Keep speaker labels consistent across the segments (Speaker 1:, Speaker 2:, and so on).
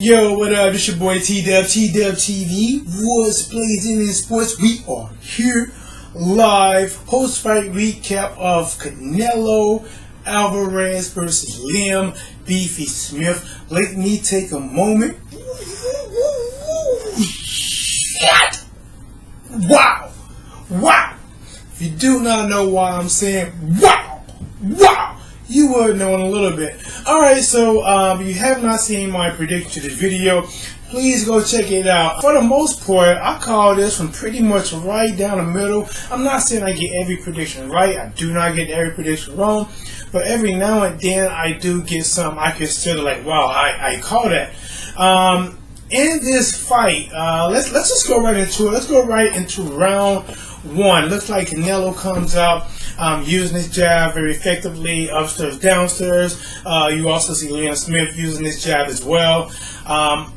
Speaker 1: Yo, what up? It's your boy T-Dub, T-Dub TV. What's blazing in sports? We are here live. Post-fight recap of Canelo Álvarez versus Liam Beefy Smith. Let me take a moment. Wow! Wow! If you do not know why I'm saying wow! Wow! You would know in a little bit. Alright, so if you have not seen my prediction to this video, please go check it out. For the most part, I call this from pretty much right down the middle. I'm not saying I get every prediction right. I do not get every prediction wrong. But every now and then I do get something I consider like, wow, I call that. In this fight, let's just go right into it. Let's go right into round one. Looks like Canelo comes out using his jab very effectively, upstairs, downstairs. You also see Liam Smith using his jab as well.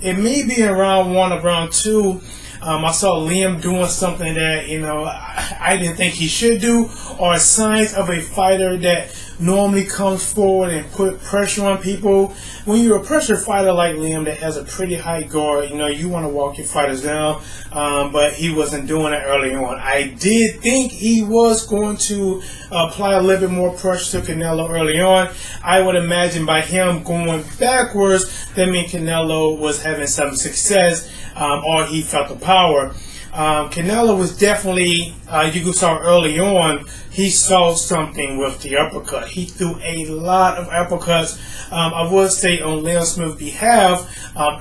Speaker 1: It may be in round one or round two. I saw Liam doing something that, I didn't think he should do, or signs of a fighter that normally comes forward and put pressure on people. When you're a pressure fighter like Liam that has a pretty high guard, you want to walk your fighters down, but he wasn't doing it early on. I did think he was going to apply a little bit more pressure to Canelo early on. I would imagine by him going backwards, that means Canelo was having some success, or he felt the power. Canelo was definitely, you saw early on, he saw something with the uppercut. He threw a lot of uppercuts. I would say on Liam Smith's behalf,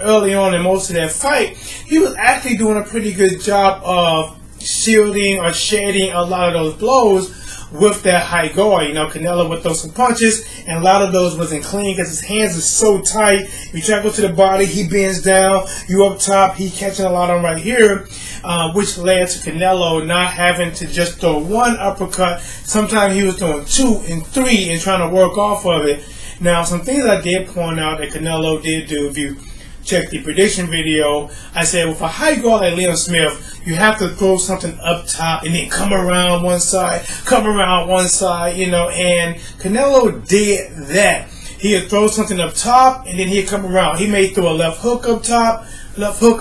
Speaker 1: early on in most of that fight, he was actually doing a pretty good job of shielding or shedding a lot of those blows with that high guard. Canelo would throw some punches, and a lot of those wasn't clean because his hands are so tight. You try to go to the body, he bends down. You up top, he catching a lot on right here, which led to Canelo not having to just throw one uppercut. Sometimes he was throwing 2 and 3 and trying to work off of it. Now, some things I did point out that Canelo did do, if you check the prediction video, I said with a high guard like Liam Smith, you have to throw something up top and then come around one side, and Canelo did that. He'd throw something up top and then he'd come around. He may throw a left hook up top, left hook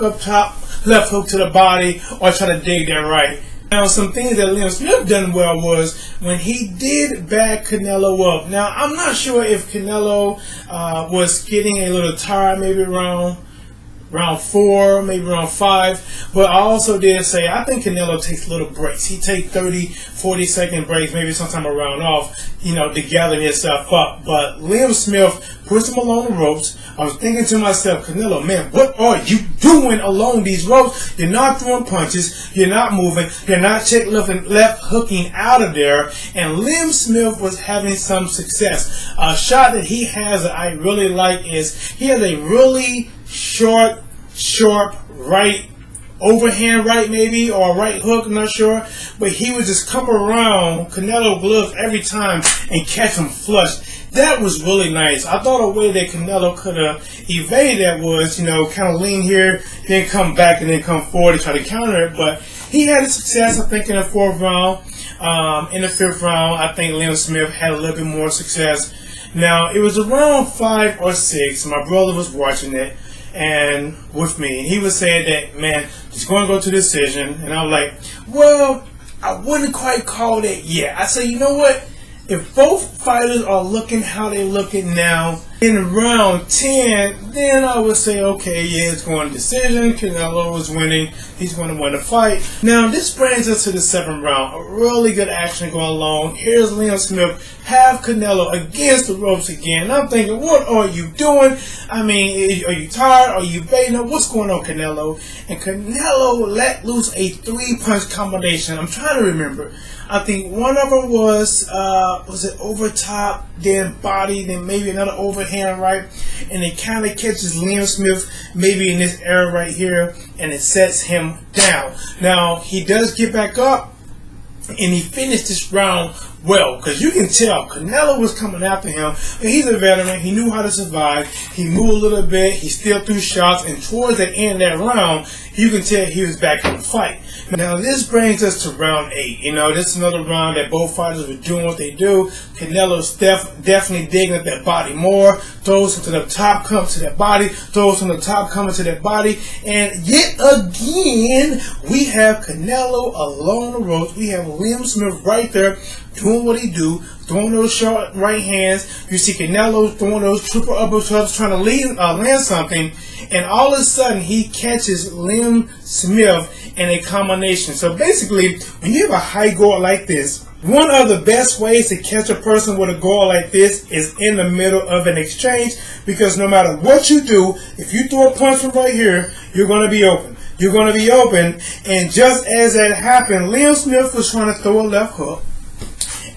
Speaker 1: to the body, or try to dig that right. Now, some things that Liam Smith done well was when he did back Canelo up. Now, I'm not sure if Canelo was getting a little tired, maybe around round 4, maybe round 5. But I also did say I think Canelo takes little breaks. He takes 30, 40-second breaks, maybe sometime a round off, to gather himself up. But Liam Smith puts him along the ropes. I was thinking to myself, Canelo, man, what are you doing along these ropes? You're not throwing punches. You're not moving. You're not left hooking out of there. And Liam Smith was having some success. A shot that he has that I really like is he has a really short, sharp right overhand right maybe, or right hook, I'm not sure, but he would just come around Canelo gloves every time and catch him flush. That was really nice. I thought a way that Canelo could have evaded that was, kind of lean here, then come back and then come forward and try to counter it, but he had a success, I think, in the 4th round. In the 5th round, I think Liam Smith had a little bit more success. Now, it was around 5 or 6. My brother was watching it and with me, and he was saying that, man, it's going to go to decision. And I'm like, well, I wouldn't quite call that yet. I said, you know what? If both fighters are looking how they're looking now, in round 10, then I would say, okay, yeah, it's going to decision. Canelo is winning. He's going to win the fight. Now, this brings us to the 7th round. A really good action going along. Here's Liam Smith, have Canelo against the ropes again. And I'm thinking, what are you doing? I mean, are you tired? Are you baiting? What's going on, Canelo? And Canelo let loose a 3-punch combination. I'm trying to remember. I think one of them was it over top, then body, then maybe another overhand right, and it kind of catches Liam Smith maybe in this area right here, and it sets him down. Now, he does get back up, and he finished this round well, because you can tell Canelo was coming after him, and he's a veteran. He knew how to survive. He moved a little bit. He still threw shots, and towards the end of that round, you can tell he was back in the fight. Now, this brings us to round 8. You know, this is another round that both fighters were doing what they do. Canelo's definitely digging at that body more. Throws him to the top, comes to that body. Throws him to the top, coming to that body. And yet again, we have Canelo along the ropes. We have Liam Smith right there doing what he do, throwing those short right hands. You see Canelo throwing those triple uppercuts, trying to land something. And all of a sudden, he catches Liam Smith in a combination. So basically, when you have a high guard like this, one of the best ways to catch a person with a guard like this is in the middle of an exchange, because no matter what you do, if you throw a punch from right here, you're going to be open. You're going to be open. And just as that happened, Liam Smith was trying to throw a left hook,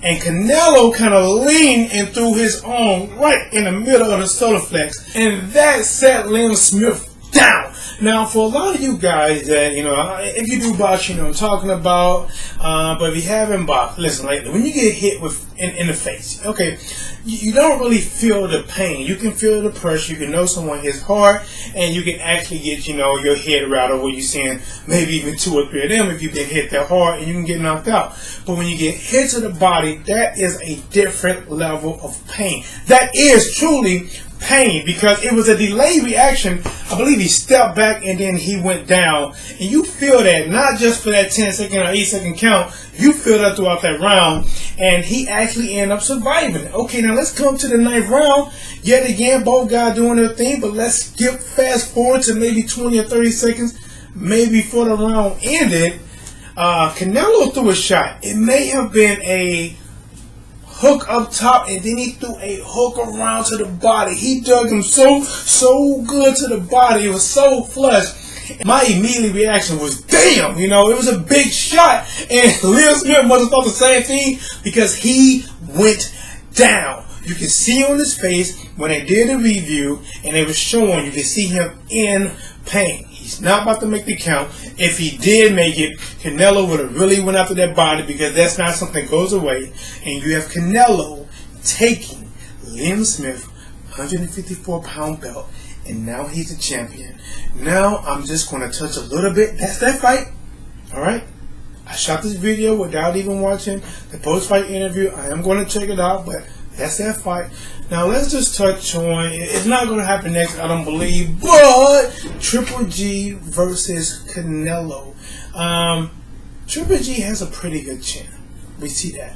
Speaker 1: and Canelo kind of leaned and threw his arm right in the middle of the solar flex, and that set Liam Smith down. Now, for a lot of you guys that, you know, if you do box, you know what I'm talking about, but if you haven't boxed, listen, like, when you get hit with in the face, okay, you don't really feel the pain. You can feel the pressure. You can know someone hits hard, and you can actually get, you know, your head rattled, where you're seeing maybe even 2 or 3 of them if you've been hit that hard, and you can get knocked out. But when you get hit to the body, that is a different level of pain. That is truly pain, because it was a delayed reaction. I believe he stepped back and then he went down, and you feel that not just for that 10-second or 8-second count. You feel that throughout that round, and he actually ended up surviving. Okay, now let's come to the 9th round. Yet again, both guys doing their thing, but let's skip fast forward to maybe 20 or 30 seconds, maybe before the round ended. Canelo threw a shot. It may have been a hook up top, and then he threw a hook around to the body. He dug him so good to the body. It was so flush. My immediate reaction was, damn, you know, it was a big shot. And Liam Smith must have thought the same thing, because he went down. You can see on his face when they did the review, and it was showing, you can see him in pain. He's not about to make the count. If he did make it, Canelo would have really went after that body, because that's not something that goes away. And you have Canelo taking Liam Smith 154-pound belt, and now he's a champion. Now I'm just going to touch a little bit. That's that fight. Alright? I shot this video without even watching the post-fight interview. I am going to check it out, but that's that fight. Now let's just touch on, it's not going to happen next, I don't believe, but Triple G versus Canelo. Triple G has a pretty good chin. We see that.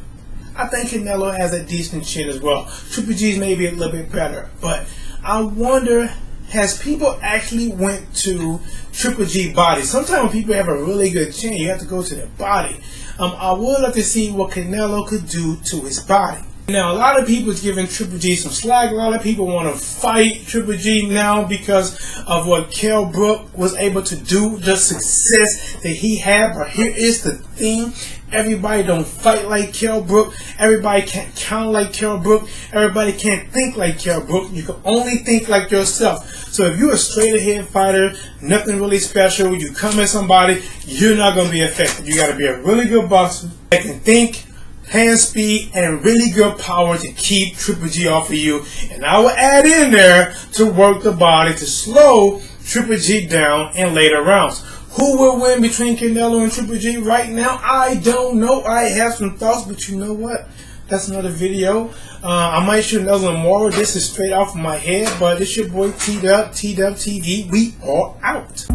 Speaker 1: I think Canelo has a decent chin as well. Triple G's maybe a little bit better, but I wonder, has people actually went to Triple G body? Sometimes when people have a really good chin, you have to go to their body. I would like to see what Canelo could do to his body. Now, a lot of people is giving Triple G some slack. A lot of people want to fight Triple G now because of what Kell Brook was able to do, the success that he had. But here is the thing. Everybody don't fight like Kell Brook. Everybody can't count like Kell Brook. Everybody can't think like Kell Brook. You can only think like yourself. So if you're a straight ahead fighter, nothing really special, you come at somebody, you're not going to be effective. You got to be a really good boxer that can think, hand speed, and really good power to keep Triple G off of you. And I will add in there to work the body to slow Triple G down in later rounds. Who will win between Canelo and Triple G right now? I don't know. I have some thoughts, but you know what? That's another video. I might shoot another one more. This is straight off of my head, but it's your boy T-Dub TV. We are out.